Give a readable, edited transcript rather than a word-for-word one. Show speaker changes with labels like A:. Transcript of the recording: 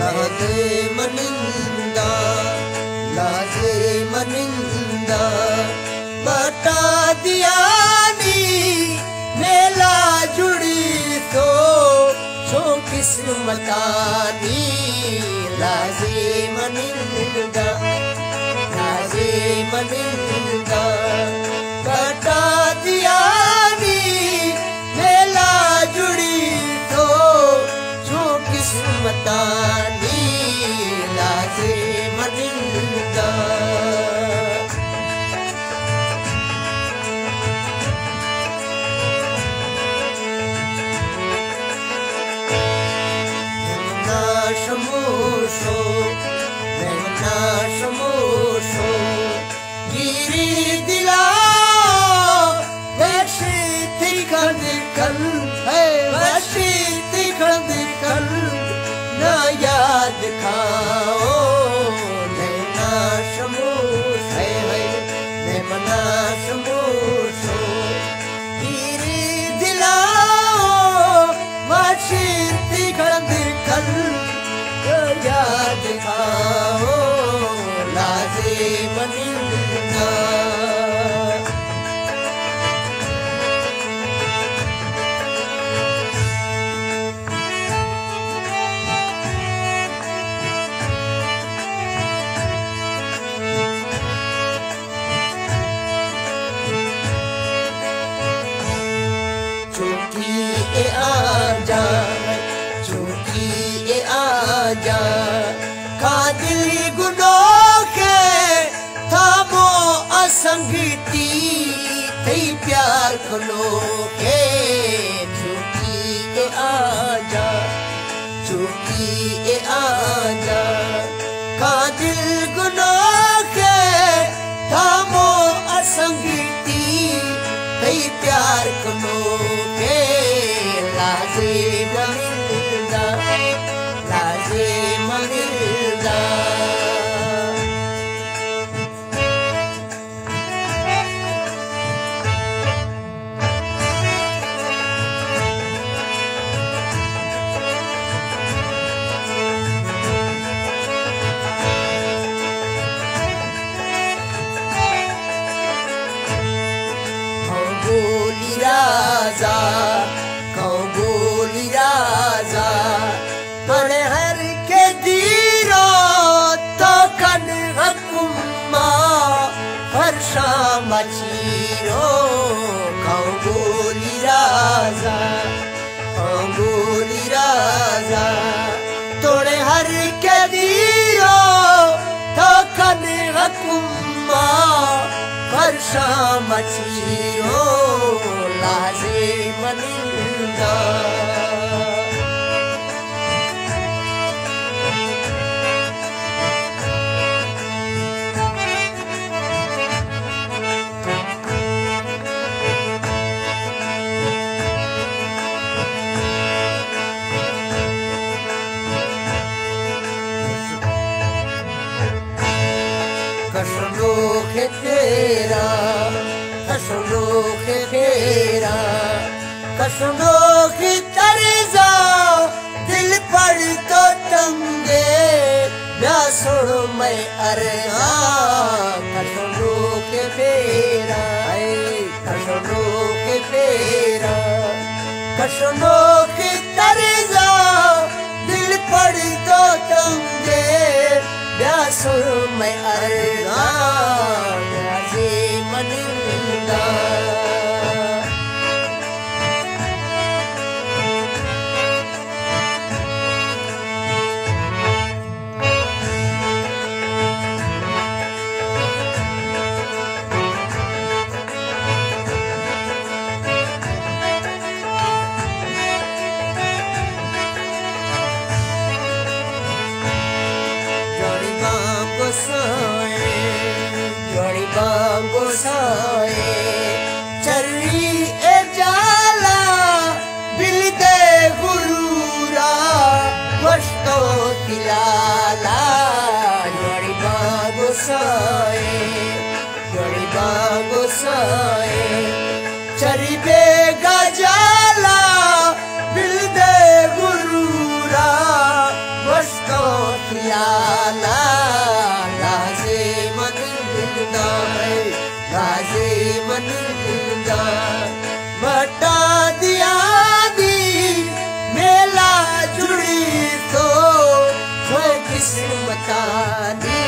A: लाजे मनिंदा लाजे मनिंदा बता दिया नी मेला जुड़ी तो सो किस्मतानी लाजे मनिंदा बता दिया नी मेला जुड़ी तो सो किस्मतानी लाजे मनिंदा शमोशो मेहना शमोशो गिरी दिला वैशी तिखंड कल है वैशी तिखंड कल ना याद खाओ मेहना शमोशो है मेहना शमोशो गिरी दिला वैशी तिखंड कल याद खाओ लाजे मनिंदा चुकी ए आजा चुकी ए आजा कादिल गुनों के थामो असंगति थई प्यार खलो के चुकी ए आजा कादिल गुनों के थामो असंगति थई प्यार खलो के लाजे मनिंदा लाजे मनिंदा गोली राजा पर हर के दीरो तो कन हकुमा हर शाम चीरो गोली राजा तोड़े हर के दीरो तो कन हकुमा हर शाम चीरो लाजे मनिंदा कसलो के तेरा कसलो की तरजा दिल पर तो टंगे ब्यासुर मैं अरगा कसलो के फेरा कसलो की तरजा दिल पर तो टंगे ब्यासुर मैं अरगा लाजे मनिंदा जीवन दा बटा दिया दी मेला जुड़ी तो किस्मत दी